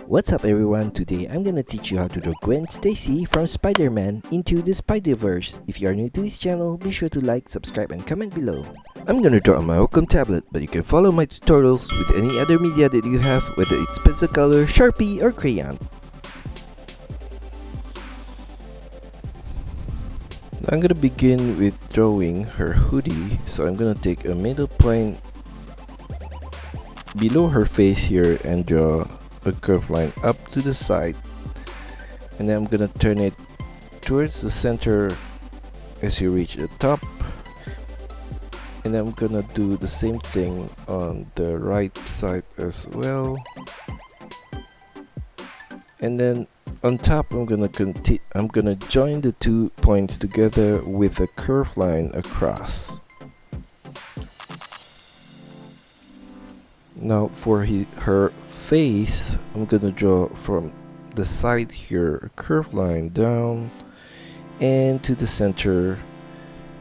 What's up everyone, today I'm gonna teach you how to draw Gwen Stacy from Spider-Man into the Spider-Verse. If you are new to this channel, be sure to like, subscribe and comment below. I'm gonna draw on my Wacom tablet, but you can follow my tutorials with any other media that you have, whether it's pencil color, Sharpie or crayon. I'm gonna begin with drawing her hoodie, so I'm gonna take a middle point below her face here and draw a curved line up to the side, and then I'm gonna turn it towards the center as you reach the top, and then I'm gonna do the same thing on the right side as well, and then on top I'm gonna join the 2 points together with a curved line across. Now for her face, I'm gonna draw from the side here a curved line down and to the center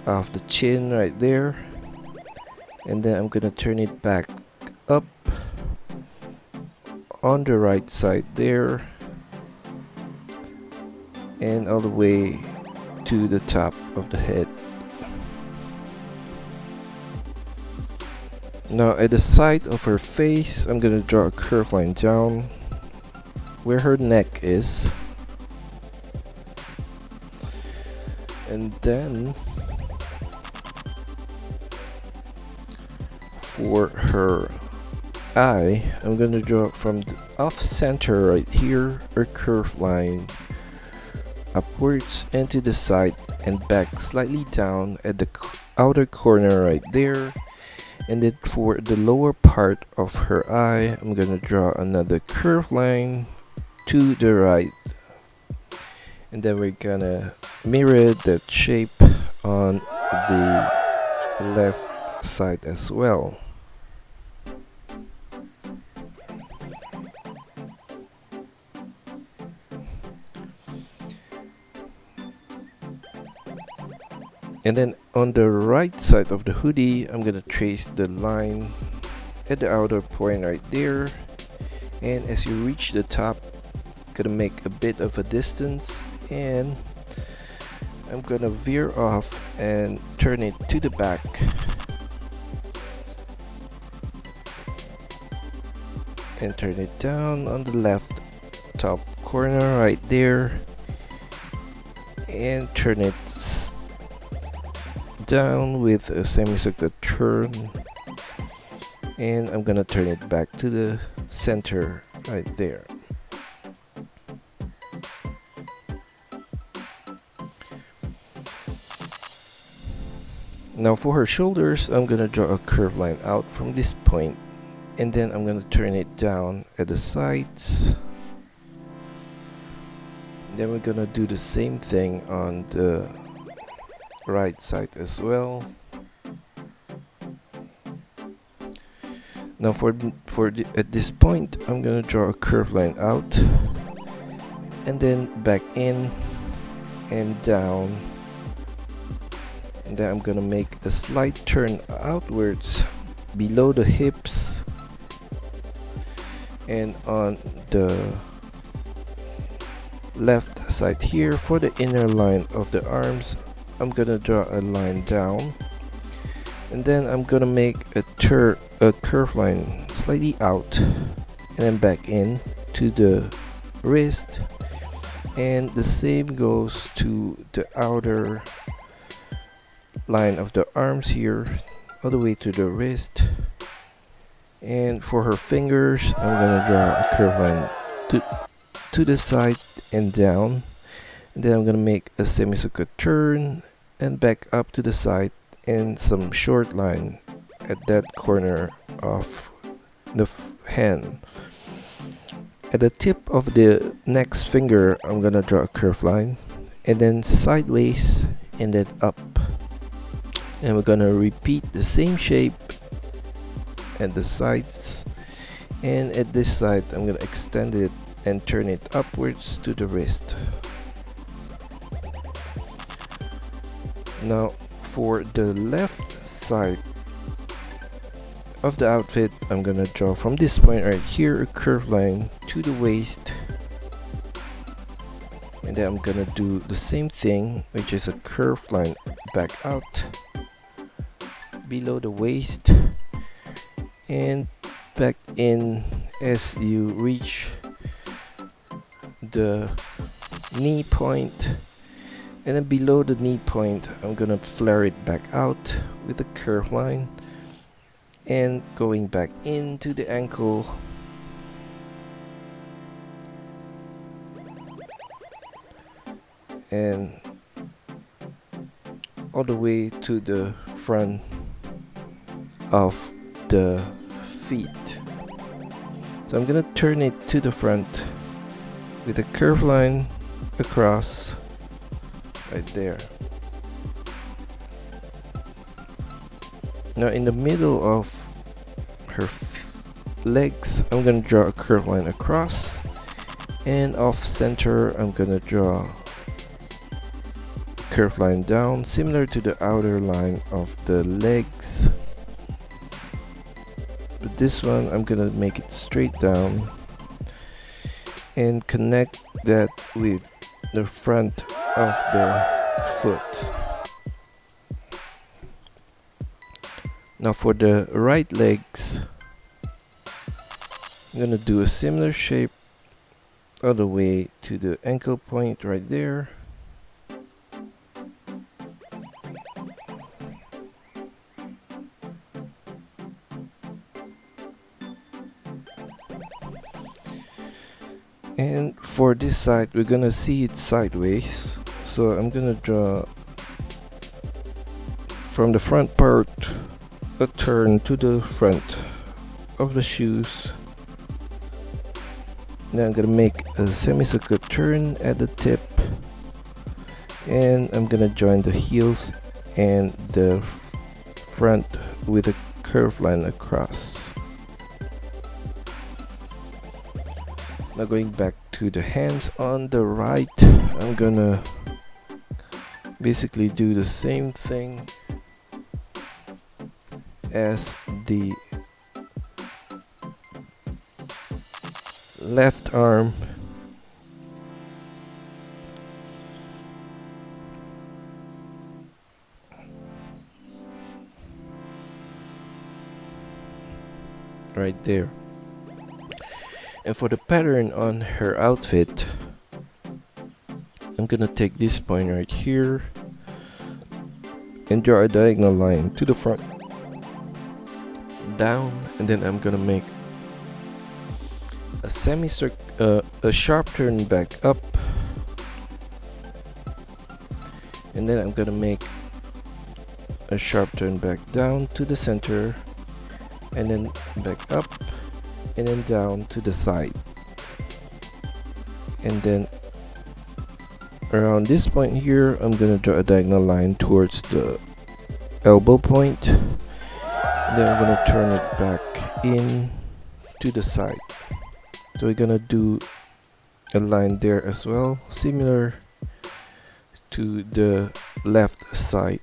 of the chin right there, and then I'm gonna turn it back up on the right side there and all the way to the top of the head. Now at the side of her face, I'm gonna draw a curved line down where her neck is, and then for her eye, I'm gonna draw from the off center right here a curved line upwards and to the side and back slightly down at the outer corner right there. And then for the lower part of her eye, I'm gonna draw another curved line to the right, and then we're gonna mirror that shape on the left side as well. And then on the right side of the hoodie, I'm gonna trace the line at the outer point right there, and as you reach the top, gonna make a bit of a distance, and I'm gonna veer off and turn it to the back, and turn it down on the left top corner right there, and turn it down with a semicircular turn, and I'm gonna turn it back to the center right there. Now for her shoulders, I'm gonna draw a curved line out from this point, and then I'm gonna turn it down at the sides. Then we're gonna do the same thing on the right side as well. Now at this point, I'm gonna draw a curved line out and then back in and down, and then I'm gonna make a slight turn outwards below the hips, and on the left side here for the inner line of the arms, I'm gonna draw a line down, and then I'm gonna make a curved line slightly out and then back in to the wrist, and the same goes to the outer line of the arms here all the way to the wrist. And for her fingers, I'm gonna draw a curved line to the side and down, and then I'm gonna make a semicircular turn and back up to the side, and some short line at that corner of the hand. At the tip of the next finger, I'm gonna draw a curved line, and then sideways and then up, and we're gonna repeat the same shape at the sides, and at this side I'm gonna extend it and turn it upwards to the wrist. Now for the left side of the outfit, I'm gonna draw from this point right here a curved line to to the waist, and then I'm gonna do the same thing, which is a curved line back out below the waist and back in as you reach the knee point, and then below the knee point I'm gonna flare it back out with a curved line and going back into the ankle and all the way to the front of the feet. So I'm gonna turn it to the front with a curved line across right there. Now in the middle of her legs I'm gonna draw a curved line across, and off center I'm gonna draw a curved line down similar to the outer line of the legs, but this one I'm gonna make it straight down and connect that with the front of the foot. Now for the right legs I'm gonna do a similar shape all the way to the ankle point right there. And for this side we're gonna see it sideways, so I'm gonna draw from the front part a turn to the front of the shoes. Now I'm gonna make a semicircular turn at the tip, and I'm gonna join the heels and the front with a curved line across. Now going back to the hands on the right, I'm gonna basically do the same thing as the left arm. Right there. And for the pattern on her outfit, I'm gonna take this point right here and draw a diagonal line to the front, down, and then I'm gonna make a a sharp turn back up, and then I'm gonna make a sharp turn back down to the center, and then back up, and then down to the side, and then around this point here I'm gonna draw a diagonal line towards the elbow point, then I'm gonna turn it back in to the side. So we're gonna do a line there as well, similar to the left side.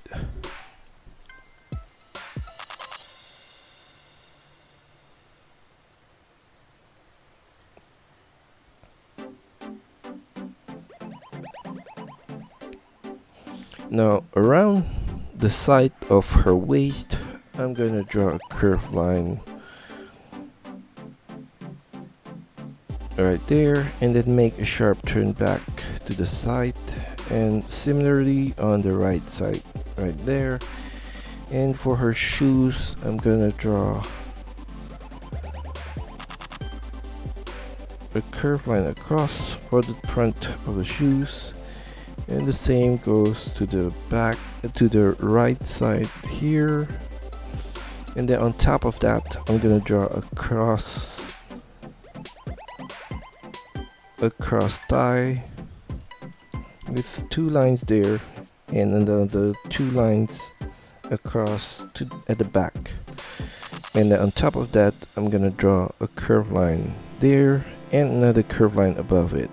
Now around the side of her waist I'm gonna draw a curved line right there, and then make a sharp turn back to the side, and similarly on the right side right there. And for her shoes I'm gonna draw a curved line across for the front of the shoes, and the same goes to the back, to the right side here. And then on top of that I'm gonna draw a cross tie with two lines there, and another two lines across to at the back. And then on top of that I'm gonna draw a curved line there and another curved line above it.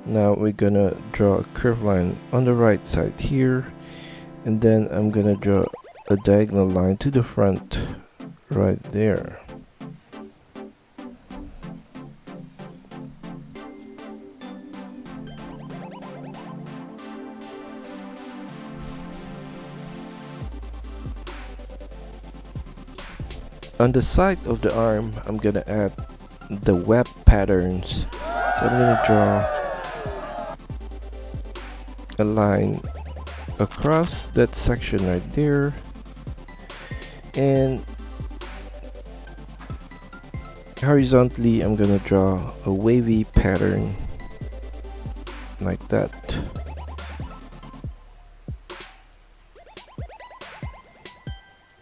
Now we're gonna draw a curved line on the right side here, and then I'm gonna draw a diagonal line to the front right there. On the side of the arm, I'm gonna add the web patterns. So I'm gonna draw a line across that section right there, and horizontally I'm gonna draw a wavy pattern like that.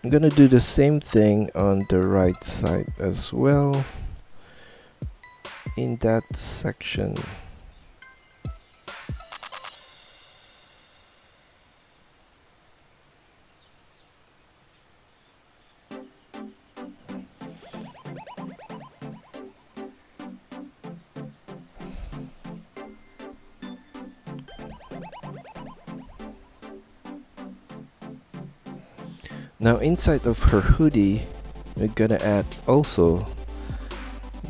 I'm gonna do the same thing on the right side as well in that section. Now inside of her hoodie, we're gonna add also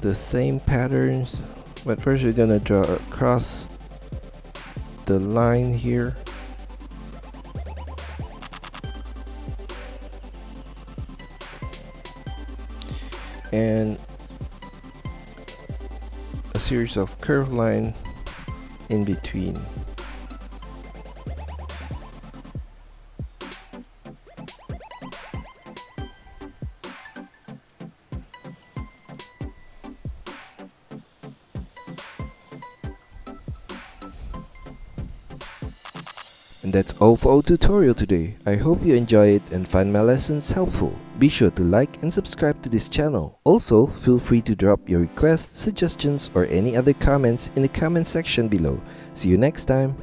the same patterns, but first we're gonna draw across the line here. And a series of curved line in between. And that's all for our tutorial today. I hope you enjoy it and find my lessons helpful. Be sure to like and subscribe to this channel. Also, feel free to drop your requests, suggestions, or any other comments in the comment section below. See you next time.